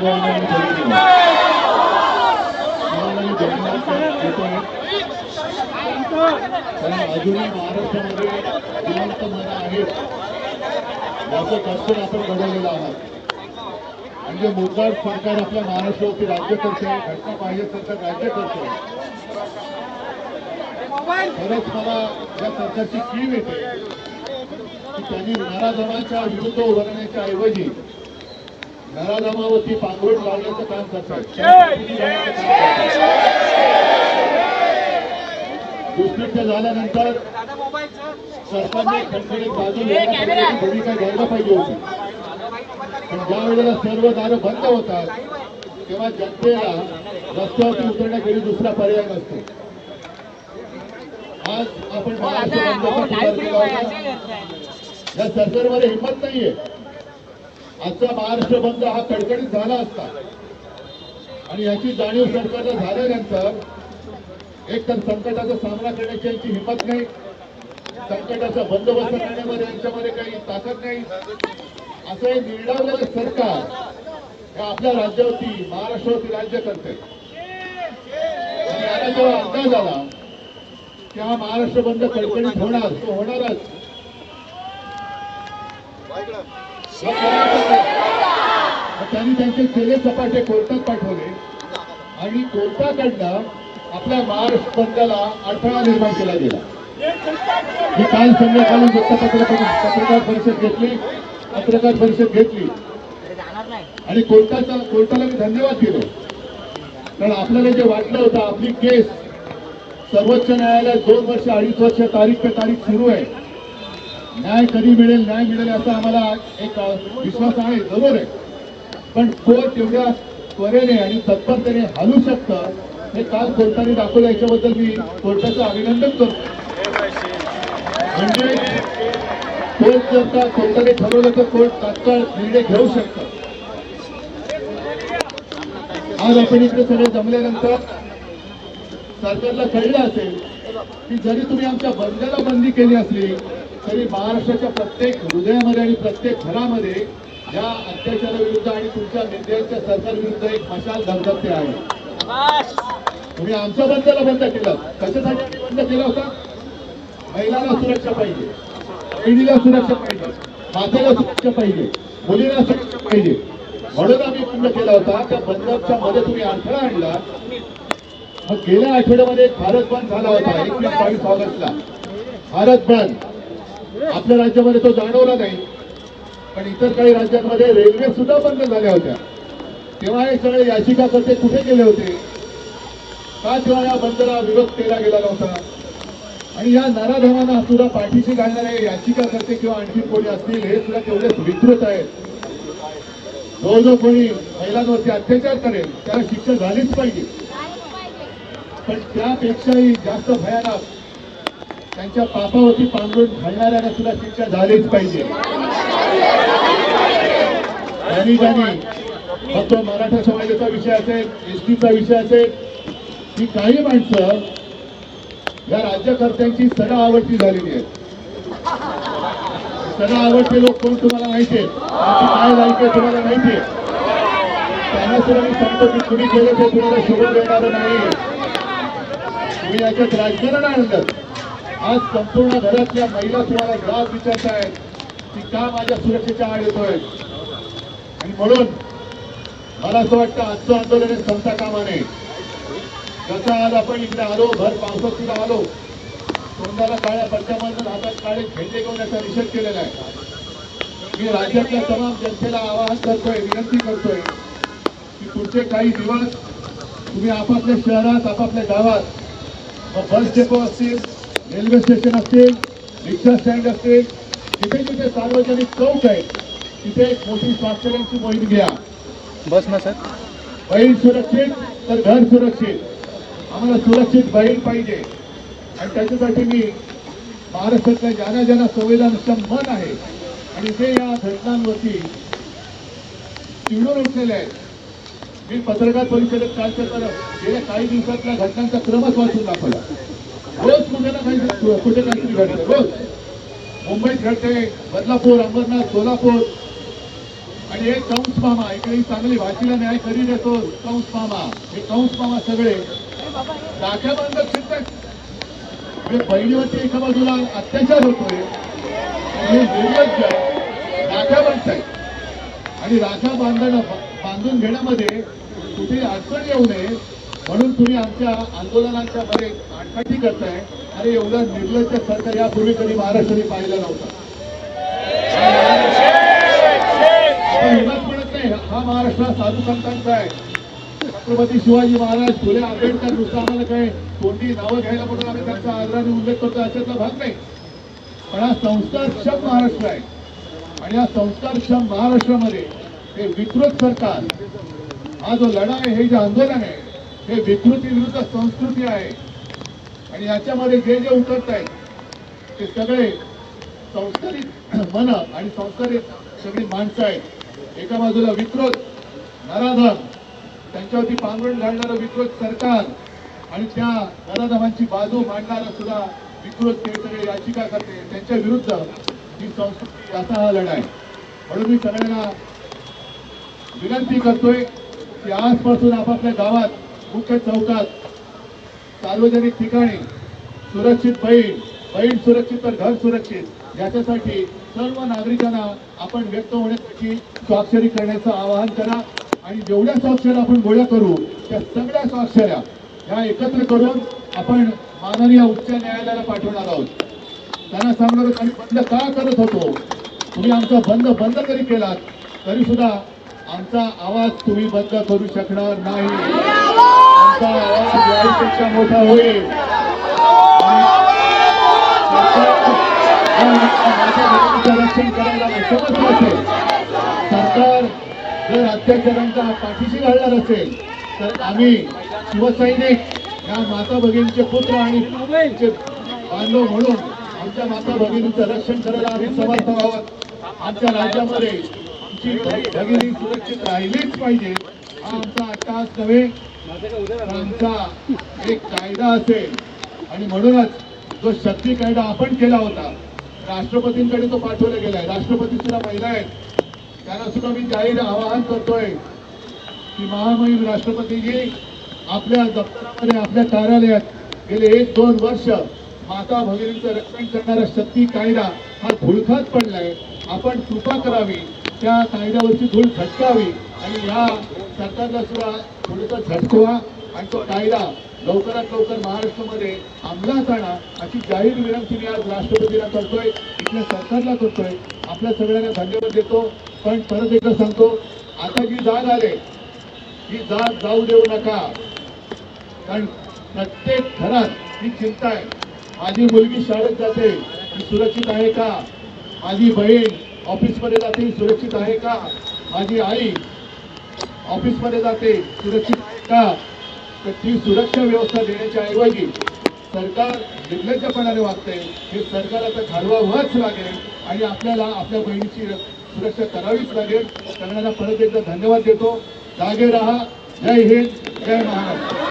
अजूनही महाराष्ट्रामध्ये जिवंत मन आहेत याचं दर्शन आपण घडवलेलं आहात. म्हणजे मोकाट सरकार आपल्या महाराष्ट्रावरती राज्य करते, घटना पाहिजे सरकार राज्य करते. खरंच मला या सरकारची कीव येते की त्यांनी नराधमांच्या विरुद्ध उभारण्याच्या ऐवजी नराधमावरती पांघरुण लावण्याचं काम करतात. दुष्कृत्य झाल्यानंतर सरकारने खणखणीत बाजू घेण्यासाठी भूमिका घ्यायला पाहिजे होती. पण ज्या वेळेला सर्व दारं बंद होतात तेव्हा जनतेला रस्त्यावरती उतरण्याखेरी दुसरा पर्याय नसतो. आज आपण महाराष्ट्र बंदचा केला होता. या सरकारमध्ये हिंमत नाहीये. आजचा महाराष्ट्र बंद हा कडकडीत झाला असता आणि याची जाणीव सरकारला झाल्यानंतर एक तर संकटाचा सामना करण्याची यांची हिंमत नाही, संकटाचा बंदोबस्त करण्यामध्ये यांच्यामध्ये काही ताकद नाही. असं हे निर्डावलेलं सरकार हे आपल्या राज्यावरती महाराष्ट्रावरती राज्य करते. आणि याला जेव्हा अंदाज आला की हा महाराष्ट्र बंद कडकडीत होणार, तो होणारच, त्यांनी त्यांचे केले सपाटे कोर्टात पाठवले आणि कोर्टाकडनं आपल्या महाराष्ट्र बंदला अडथळा निर्माण केला गेला. मी काल संध्याकाळी पत्रकार परिषद घेतली आणि कोर्टाला मी धन्यवाद दिलो. कारण आपल्याला जे वाटलं होतं आपली केस सर्वोच्च न्यायालयात 2 वर्ष 2.5 वर्ष तारीख पे तारीख सुरू आहे, न्याय कधी मिळेल न्याय मिळेल असा आम्हाला एक विश्वास आहे, जरूर आहे. पण कोर्ट एवढ्या त्वरेने आणि तत्परतेने हलू शकतं हे काल कोर्टाने दाखवलं. याच्याबद्दल मी कोर्टाचं अभिनंदन करतो. म्हणजे कोर्ट जर का कोर्टाने ठरवलं तर कोर्ट तात्काळ निर्णय घेऊ शकतं. आज आपण इकडे सगळे जमल्यानंतर सरकारला कळलं असेल की जरी तुम्ही आमच्या बंदला बंदी केली असली तरी महाराष्ट्राच्या प्रत्येक हृदयामध्ये आणि प्रत्येक घरामध्ये या अत्याचाराविरुद्ध आणि तुमच्या नेत्यांच्या सरकारविरुद्ध एक मशाल धगधगते आहे. तुम्ही आमच्या बंदला बंद केलं, कशासाठी बंद केला होता? महिलांना सुरक्षा पाहिजे, पिढीला सुरक्षा पाहिजे, मातेला सुरक्षा पाहिजे, मुलीला सुरक्षा पाहिजे, म्हणून आम्ही बंद केला होता. त्या बंदच्या मध्ये तुम्ही अडथळा आणला. मग गेल्या आठवड्यामध्ये भारत बंद झाला होता 21-22 ऑगस्टला. भारत बंद आपल्या राज्यामध्ये तो जाणवला नाही, पण इतर काही राज्यांमध्ये रेल्वे सुद्धा बंद झाल्या होत्या. तेव्हा हे सगळे याचिकाकर्ते कुठे गेले होते? का तेव्हा या बंदला विरोध केला गेला नव्हता? आणि या नराधमांना सुद्धा पाठीशी घालणारे याचिकाकर्ते किंवा आणखी कोणी असतील हे सुद्धा तेवढेच विकृत आहेत. जो कोणी महिलांवरती अत्याचार करेल त्याला शिक्षा झालीच पाहिजे. पण त्यापेक्षाही जास्त भयानक त्यांच्या पापावरती पांघरून घालणाऱ्यांना सुद्धा शिक्षा झालीच पाहिजे. ज्यांनी फक्त मराठा समाजाचा विषय असेल, एसटीचा विषय असेल, ही काही माणसं या राज्यकर्त्यांची सदा आवडती झालेली आहेत. सदा आवडते लोक कोण तुम्हाला माहिती आहे, काय लायक आहे तुम्हाला माहिती आहे. त्यांना सुद्धा मी सांगतो की तुम्ही केलं ते तुम्हाला शोभून देणार नाही. तुम्ही याच्यात राजकारण आणलं. आज संपूर्ण घरातल्या महिला तुम्हाला जाब विचारतायत की का माझ्या सुरक्षेच्या आड येतोय. आणि म्हणून मला असं वाटतं आजचं आंदोलन हे संपता कामा नये. जसं आज आपण इकडे आलो, भर पावसात सुद्धा आलो, तोंडाला काळ्या पट्ट्यामधून हातात काळे झेंडे घेऊन याचा निषेध केलेला आहे. मी राज्यातल्या तमाम जनतेला आवाहन करतोय, विनंती करतोय की पुढचे काही दिवस तुम्ही आपापल्या शहरात, आपापल्या गावात, बस डेपो असतील, रेल्वे स्टेशन असतील, रिक्षा स्टँड असतील, जिथे जिथे सार्वजनिक चौक आहे तिथे एक मोठी स्वाक्षऱ्यांची मोहीम घ्या. बस ना सर. बहीण सुरक्षित तर घर सुरक्षित. आम्हाला सुरक्षित बहीण पाहिजे आणि त्याच्यासाठी मी महाराष्ट्रातल्या ज्यांना संवेदनशील मन आहे आणि ते या घटनांवरती चिडून उठलेले आहेत. मी पत्रकार परिषदेत काल गेल्या काही दिवसातल्या घटनांचा क्रमच वाचून दाखवला. रोज कुठे ना कुठे काहीतरी घडतं. रोज मुंबईत घडते, बदलापूर, अंबरनाथ, सोलापूर आणि आणि हे कंस मामा इकडे चांगली भाषेला न्याय करी देतो. कंस मामा, हे कंस मामा सगळे राख्या बांधत फिरतात. म्हणजे बहिणीवरती एका बाजूला अत्याचार होतोय आणि हे निर्लज्ज राख्या बांधतायत. आणि राख्या बांधून घेण्यामध्ये कुठे अडचण येऊ नये म्हणून तुम्ही आमच्या आंदोलनांच्या मध्ये आडकाठी करताय. अरे एवढं निर्लज्ज सरकार यापूर्वी कधी महाराष्ट्राने पाहिलं नव्हतं. आपण एवढंच म्हणत नाही, हा महाराष्ट्र साधू संतांचा आहे. छत्रपती शिवाजी महाराज, फुले आंबेडकर नुसतं आम्हाला काय कोणती नावं घ्यायला म्हणून आम्ही त्यांचा आदराने उल्लेख करतो अशातला भाग नाही. पण हा संस्कारक्षम महाराष्ट्र आहे आणि या संस्कारक्षम महाराष्ट्रामध्ये हे विकृत सरकार, हा जो लढा आहे, हे जे आंदोलन आहे, हे विकृती विरुद्ध संस्कृती आहे. आणि याच्यामध्ये जे जे उतरत आहेत ते सगळे संस्कारित मन आणि संस्कारित सगळी माणसं आहेत. एका बाजूला विकृत नराधम, त्यांच्यावरती पांघरुण घालणारं विकृत सरकार आणि त्या नराधमांची बाजू मांडणारा सुद्धा विकृत ते सगळे याचिका करते, त्यांच्या विरुद्ध ही संस्कृती, असा हा लढा आहे. म्हणून मी सगळ्यांना विनंती करतोय की आजपासून आपापल्या गावात, मुख्य चौकात, सार्वजनिक ठिकाणी सुरक्षित बहीण सुरक्षित तर घर सुरक्षित याच्यासाठी सर्व नागरिकांना आपण व्यक्त होण्यासाठी स्वाक्षरी करण्याचं आवाहन करा. आणि जेवढ्या स्वाक्षऱ्या आपण गोळा करू त्या सगळ्या स्वाक्षऱ्या ह्या एकत्र करून आपण माननीय उच्च न्यायालयाला पाठवणार आहोत. त्यांना सांगणार आहोत आम्ही बंद का करत होतो, तुम्ही आमचा बंद जरी केलात तरी सुद्धा आमचा आवाज तुम्ही बंद करू शकणार नाही. आमचा आवाज याहीपेक्षा मोठा होईल. रक्षण करायला समजलं असेल, सरकार जर अत्याचारांचा पाठीशी घालणार असेल तर आम्ही शिवसैनिक या माता भगिनीचे पुत्र आणि बांधव म्हणून आमच्या माता भगिनीचं रक्षण करायला आम्ही समर्थ आहोत. आमच्या राज्यामध्ये आमची भगिनी सुरक्षित राहिलीच पाहिजे, हा आमचा अट्टहास नव्हे, आमचा एक कायदा असेल. आणि म्हणूनच जो शक्ती कायदा आपण केला होता, राष्ट्रपतींकडे तो पाठवला गेलाय. राष्ट्रपती सुद्धा महिला आहेत, त्यांना सुद्धा मी जाहीर आवाहन करतोय की महामहिम राष्ट्रपतीजी, आपल्या दप्तरामध्ये, आपल्या कार्यालयात गेले 1-2 वर्ष माता भगिनींचं रक्षण करणारा शक्ती कायदा हा धुळखात पडलाय. आपण कृपा करावी, त्या कायद्यावरची धूळ झटकावी आणि या सरकारला सुद्धा थोडंसं झटकवा आणि तो कायदा लवकरात लवकर महाराष्ट्रामध्ये अंमलात आणा अशी जाहीर विनंती मी आज राष्ट्रपतींना करतोय, इथल्या सरकारला करतोय. आपल्या सगळ्यांना धन्यवाद देतो. पण परत एकदा सांगतो, आता जी जाग आले ही जाग जाऊ देऊ नका. कारण प्रत्येक घरात ही चिंता आहे, माझी मुलगी शाळेत जाते, ही सुरक्षित आहे का, माझी बहीण ऑफिसमध्ये जाते, सुरक्षित आहे का, माझी आई ऑफिसमध्ये जाते, सुरक्षित आहे का. तर ती सुरक्षा व्यवस्था देण्याच्या ऐवजी सरकार निर्लज्जपणाने वागते. हे सरकार आता घालवावंच लागेल आणि आपल्याला आपल्या बहिणीची सुरक्षा करावीच लागेल. सगळ्यांना परत एकदा धन्यवाद देतो. जागे रहा. जय हिंद, जय महाराष्ट्र.